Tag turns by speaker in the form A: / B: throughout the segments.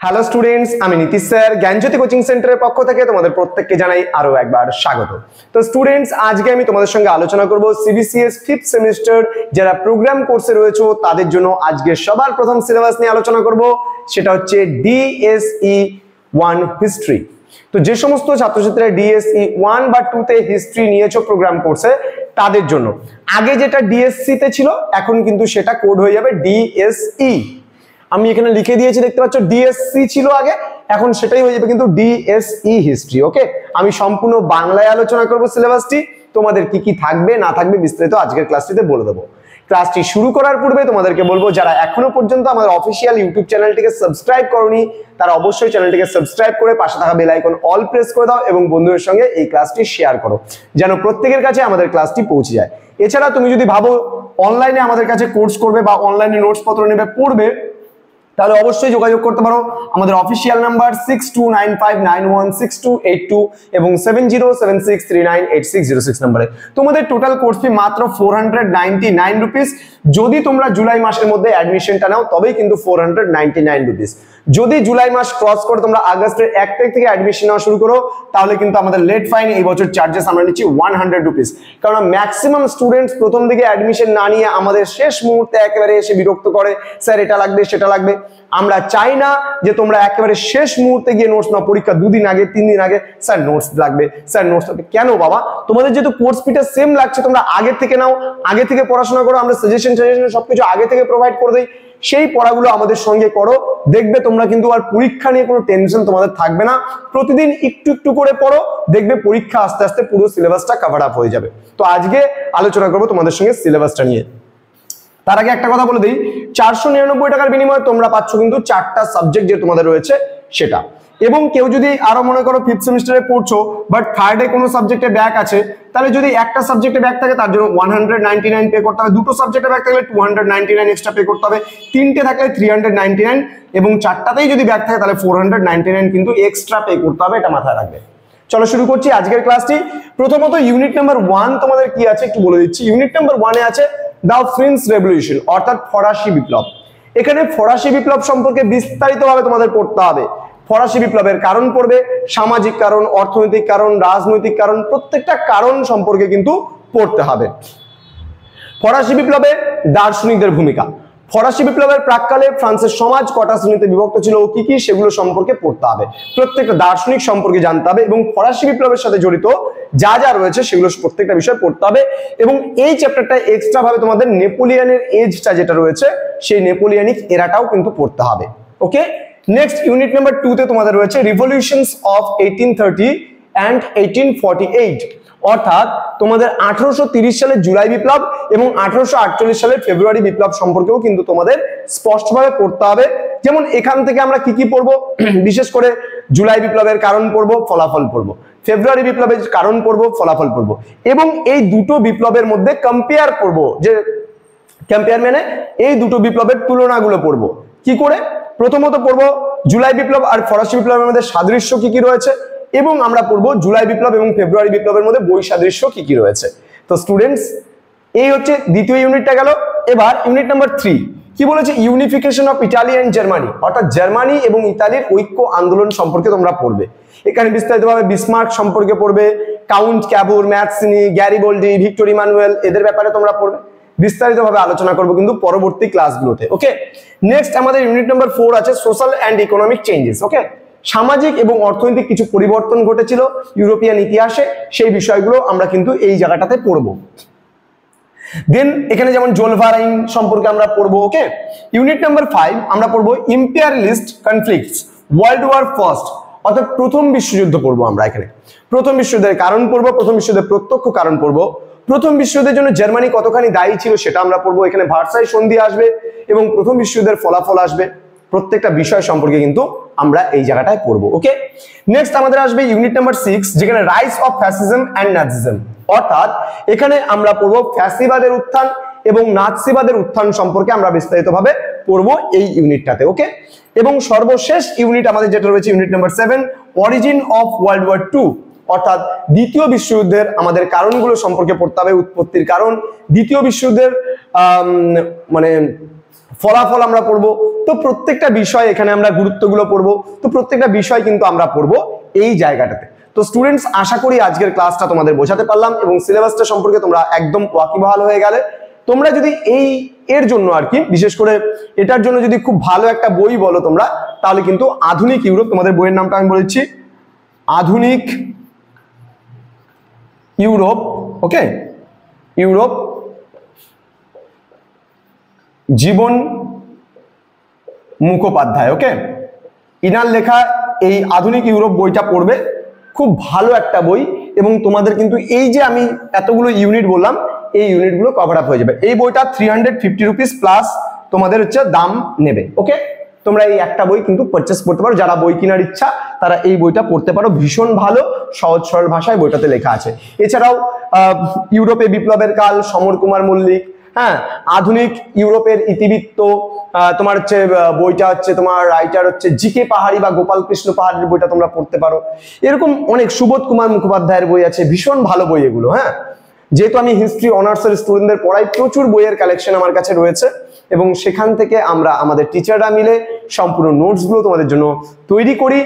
A: Hello students, আমি Nitish sir জ্ঞানজ্যোতি coaching সেন্টারের পক্ষ থেকে তোমাদের প্রত্যেককে জানাই আরো একবার স্বাগত। তো স্টুডেন্টস, আজকে আমি তোমাদের সঙ্গে আলোচনা করব সিবিসিএস 5th সেমিস্টার যারা প্রোগ্রাম কোর্সে রয়েছে তাদের জন্য আজকে সবার প্রথম সিলেবাস নিয়ে আলোচনা করব, সেটা হচ্ছে ডিএসই 1 হিস্ট্রি। তো যে সমস্ত ছাত্রছাত্রীরা ডিএসই 1 বা 2 তে হিস্ট্রি নিয়েছো প্রোগ্রাম কোর্সে তাদের জন্য আগে যেটা ডিএসসি তে ছিল এখন কিন্তু সেটা কোড হয়ে যাবে ডিএসই। আমি এখানে লিখে দিয়েছি, দেখতে পাচ্ছ ডিএসসি ছিল আগে, এখন সেটাই হয়ে যাবে কিন্তু ডিএসই হিস্ট্রি। ওকে, আমি সম্পূর্ণ বাংলায় আলোচনা করব সিলেবাসটি, তোমাদের কি কি থাকবে না থাকবে বিস্তারিত আজকের ক্লাসটিতে বলে দেবো। ক্লাসটি শুরু করার পূর্বে তোমাদেরকে বলবো, যারা এখনো পর্যন্ত আমাদের অফিসিয়াল ইউটিউব চ্যানেলটিকে সাবস্ক্রাইব করোনি তারা অবশ্যই চ্যানেলটিকে সাবস্ক্রাইব করে পাশে থাকা বেল আইকন অল প্রেস করে দাও এবং বন্ধুদের সঙ্গে এই ক্লাসটি শেয়ার করো যেন প্রত্যেকের কাছে আমাদের ক্লাসটি পৌঁছে যায়। এছাড়া তুমি যদি ভাবো অনলাইনে আমাদের কাছে কোর্স করবে বা অনলাইনে নোটস পত্র নেবে পড়বে, তাহলে অবশ্যই যোগাযোগ করতে পারো আমাদের অফিসিয়াল নাম্বার 6295916282 এবং 7076398606 নম্বরে। তোমাদের টোটাল কোর্স ফি মাত্র 499 রুপিস। যদি তোমরা জুলাই মাসের মধ্যে অ্যাডমিশনটা নাও তবেই কিন্তু 499 রুপিস। যদি জুলাই মাস ক্রস করে তোমরা আগস্টের 1 তারিখ থেকে অ্যাডমিশন নেওয়া শুরু করো তাহলে কিন্তু আমাদের লেট ফাইন এই বছর চার্জেস আমরা নিচ্ছি 100 রুপিস। কারণ ম্যাক্সিমাম স্টুডেন্টস প্রথম দিকে অ্যাডমিশন না নিয়ে আমাদের শেষ মুহূর্তে একেবারে এসে বিরক্ত করে, স্যার এটা লাগবে সেটা লাগবে। আমরা চাই না যে তোমরা একেবারে শেষ মুহূর্তে গিয়ে নোটস নাও, পরীক্ষা 2 দিন আগে 3 দিন আগে স্যার নোটস লাগবে, স্যার নোটস লাগবে। কেন বাবা? তোমাদের যেহেতু কোর্স ফিটা সেম লাগছে তোমরা আগে থেকে নাও, আগে থেকে পড়াশোনা করো, আমরা সাজেশন সবকিছু আগে থেকে প্রোভাইড করে দেই, সেই পড়াগুলো আমাদের সঙ্গে করো, দেখবে তোমরা কিন্তু আর পরীক্ষা নিয়ে কোনো টেনশন তোমাদের থাকবে না। প্রতিদিন একটু একটু করে পড়ো, দেখবে পরীক্ষা আস্তে আস্তে পুরো সিলেবাসটা কভার আপ হয়ে যাবে। তো আজকে আলোচনা করবো তোমাদের সঙ্গে সিলেবাসটা নিয়ে। তার আগে একটা কথা বলে দিই, 499 টাকার বিনিময়ে তোমরা পাচ্ছ কিন্তু 4টা সাবজেক্ট যে তোমাদের রয়েছে সেটা। এবং কেউ যদি আরো মনে করো 5th সেমিস্টারে পড়ছো বাট থার্ডে কোনো সাবজেক্টে ব্যাক আছে, তাহলে যদি একটা সাবজেক্টে ব্যাক থাকে তার জন্য 199 পে করতে হবে, দুটো সাবজেক্টে ব্যাক থাকলে 299 এক্সট্রা পে করতে হবে, তিনটে থাকলে 399 এবং 4টাতেই যদি ব্যাক থাকে তাহলে 499 কিন্তু এক্সট্রা পে করতে হবে, এটা মাথায় রাখবে। চলো শুরু করছি আজকের ক্লাসটি। প্রথমত ইউনিট নাম্বার 1 তোমাদের কি আছে একটু বলে দিচ্ছি। ইউনিট নাম্বার 1 এ আছে দ্য ফ্রেঞ্চ রেভলিউশন অর্থাৎ ফরাসি বিপ্লব। এখানে ফরাসি বিপ্লব সম্পর্কে বিস্তারিতভাবে তোমাদের পড়তে হবে। ফরাসি বিপ্লবের কারণ পড়বে, সামাজিক কারণ, অর্থনৈতিক কারণ, রাজনৈতিক কারণ, প্রত্যেকটা কারণ সম্পর্কে কিন্তু পড়তে হবে। ফরাসি বিপ্লবে দার্শনিকদের ভূমিকা, ফরাসি বিপ্লবের প্রাক্কালে ফ্রান্সের সমাজ কটা শ্রেণীতে বিভক্ত ছিল ও কি কি সেগুলো সম্পর্কে পড়তে হবে, প্রত্যেকটা দার্শনিক সম্পর্কে জানতে হবে এবং ফরাসি বিপ্লবের সাথে জড়িত যা যা রয়েছে সেগুলো প্রত্যেকটা বিষয় পড়তে হবে। এবং এই চ্যাপ্টারটা এক্সট্রা ভাবে তোমাদের নেপোলিয়নের এজটা যেটা রয়েছে সেই নেপোলিয়নিক এরাটাও কিন্তু পড়তে হবে। ওকে, নেক্সট ইউনিট নাম্বার 2 তে তোমাদের রয়েছে রিভলিউশনস অফ 1830 অ্যান্ড 1848 অর্থাৎ তোমাদের 1830 সালের জুলাই বিপ্লব এবং 1848 সালের ফেব্রুয়ারি বিপ্লব সম্পর্কেও কিন্তু তোমাদের স্পষ্টভাবে পড়তে হবে। যেমন এখান থেকে আমরা কি কি পড়বো, বিশেষ করে জুলাই বিপ্লবের কারণ পড়বো, ফলাফল পড়বো, ফেব্রুয়ারি বিপ্লবের কারণ পড়বো, ফলাফল পড়বো এবং এই দুটো বিপ্লবের মধ্যে কম্পেয়ার করবো, যে কম্পেয়ার মানে এই দুটো বিপ্লবের তুলনাগুলো পড়বো। কি করে? প্রথমত পড়বো জুলাই বিপ্লব আর ফরাসি বিপ্লবের মধ্যে সাদৃশ্য কি কি রয়েছে এবং আমরা পড়বো জুলাই বিপ্লব এবং ফেব্রুয়ারি বিপ্লবের মধ্যে বৈসাদৃশ্য কি কি রয়েছে। তো স্টুডেন্টস, এই হচ্ছে দ্বিতীয় ইউনিটটা গেল। এবার ইউনিট নাম্বার 3 কি বলেছে, unification of Italy and Germany অর্থাৎ জার্মানি এবং ইতালির ঐক্য আন্দোলন সম্পর্কে তোমরা পড়বে। এখানে বিস্তারিতভাবে বিসমার্ক সম্পর্কে পড়বে, কাউন্ট ক্যাবুর, ম্যাথসিনি, গ্যারিবোল্ডি, ভিক্টর ইমানুয়েল এদের ব্যাপারে তোমরা পড়বে। বিস্তারিতভাবে আলোচনা করবো কিন্তু পরবর্তী ক্লাসগুলোতে। ওকে, নেক্সট আমাদের ইউনিট নাম্বার 4 আছে সোশ্যাল অ্যান্ড ইকোনমিক চেঞ্জেস। ওকে, সামাজিক এবং অর্থনৈতিক কিছু পরিবর্তন ঘটেছিল ইউরোপিয়ান ইতিহাসে, সেই বিষয়গুলো আমরা কিন্তু এই জায়গাটাতে পড়বো। দেন এখানে যেমন জোলভার আইন সম্পর্কে আমরা পড়বো। ওকে, ইউনিট নাম্বার 5 আমরা পড়বো imperialist conflicts, world war first অর্থাৎ প্রথম বিশ্বযুদ্ধ পড়বো। আমরা এখানে প্রথম বিশ্বযুদ্ধের কারণ পড়বো, প্রথম বিশ্বযুদ্ধের প্রত্যক্ষ কারণ পড়বো, প্রথম বিশ্বযুদ্ধের জন্য জার্মানি কতখানি দায়ী ছিল সেটা আমরা পড়বো। এখানে ভার্সাই সন্ধি আসবে এবং প্রথম বিশ্বযুদ্ধের ফলাফল আসবে, প্রত্যেকটা বিষয় সম্পর্কে কিন্তু আমরা এই জায়গাটায় পড়বো। ওকে, নেক্সট আমাদের আসবে ইউনিট নাম্বার 6 যেখানে রাইজ অফ ফ্যাসিজম অ্যান্ড নাজিজম অর্থাৎ এখানে আমরা পড়বো ফ্যাসিবাদের উত্থান এবং নাৎসিবাদের উত্থান সম্পর্কে আমরা বিস্তারিতভাবে পড়বো এই ইউনিটটাতে। ওকে, এবং সর্বশেষ ইউনিট আমাদের যেটা রয়েছে unit number 7 origin of world war 2 অর্থাৎ দ্বিতীয় বিশ্বযুদ্ধের আমাদের কারণগুলো সম্পর্কে পড়তে হবে, উৎপত্তির কারণ, দ্বিতীয় বিশ্বযুদ্ধের মানে ফলাফল আমরা পড়বো, তো প্রত্যেকটা বিষয় এখানে আমরা গুরুত্বগুলো পড়বো, তো প্রত্যেকটা বিষয় কিন্তু আমরা পড়বো এই জায়গাটাতে। তো স্টুডেন্টস, আশা করি আজকের ক্লাসটা তোমাদের বোঝাতে পারলাম এবং সিলেবাসটা সম্পর্কে তোমরা একদম ওয়াকিবহাল হয়ে গেলে। তোমরা যদি এর জন্য আর কি, বিশেষ করে এটার জন্য যদি খুব ভালো একটা বই বলো তোমরা, তাহলে কিন্তু আধুনিক ইউরোপ, তোমাদের বইয়ের নামটা আমি বলেছি আধুনিক ইউরোপ, ওকে, ইউরোপ জীবন মুখোপাধ্যায়, ওকে, ইনার লেখা এই আধুনিক ইউরোপ বইটা পড়বে, খুব ভালো একটা বই। এবং তোমাদের কিন্তু এই যে আমি এতগুলো ইউনিট বললাম, এই ইউনিটগুলো কভার আপ হয়ে যাবে। এই বইটা 350 রুপিস প্লাস তোমাদের হচ্ছে দাম নেবে, ওকে। তোমরা এই একটা বই কিন্তু পারচেস করতে পারো, যারা বই কেনার ইচ্ছা তারা এই বইটা পড়তে পারো, ভীষণ ভালো, সহজ সরল ভাষায় বইটাতে লেখা আছে। এছাড়াও ইউরোপে বিপ্লবের কাল, সমর কুমার মল্লিক, হ্যাঁ, আধুনিক ইউরোপের ইতিবৃত্ত, তোমার হচ্ছে বইটা হচ্ছে তোমার রাইটার হচ্ছে জিকে পাহাড়ি বা গোপাল কৃষ্ণ পাহাড়ির বইটা তোমরা পড়তে পারো। এরকম অনেক, সুবোধ কুমার মুখোপাধ্যায়ের বই আছে, ভীষণ ভালো বই এগুলো। হ্যাঁ, যেহেতু আমি হিস্ট্রি অনার্সের স্টুডেন্টদের পড়াই, প্রচুর বইয়ের কালেকশন আমার কাছে রয়েছে এবং সেখান থেকে আমরা আমাদের টিচাররা মিলে সম্পূর্ণ নোটসগুলো তোমাদের জন্য তৈরি করি।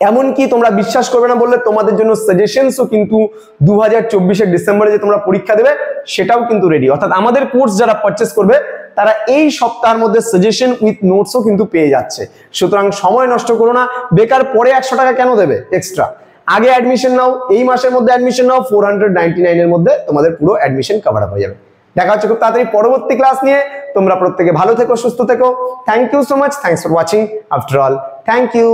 A: এমনকি তোমরা বিশ্বাস করবে না বললে তোমাদের জন্য সাজেশনসও কিন্তু 2024 ডিসেম্বরে যে তোমরা পরীক্ষা দেবে সেটাও কিন্তু রেডি। অর্থাৎ আমাদের কোর্স যারা পারচেস করবে তারা এই সপ্তাহের মধ্যে সাজেশন উইথ নোটসও কিন্তু পেয়ে যাচ্ছে। সুতরাং সময় নষ্ট করো না, বেকার পরে 100 টাকা কেন দেবে এক্সট্রা? আগে অ্যাডমিশন নাও, এই মাসের মধ্যে অ্যাডমিশন নাও, 499 এর মধ্যে তোমাদের পুরো অ্যাডমিশন কভার আপ হয়ে যাবে। দেখা হচ্ছে খুব তাড়াতাড়ি পরবর্তী ক্লাস নিয়ে। তোমরা প্রত্যেকে ভালো থেকো, সুস্থ থেকো। Thank you so much, thanks for watching. After all, thank you.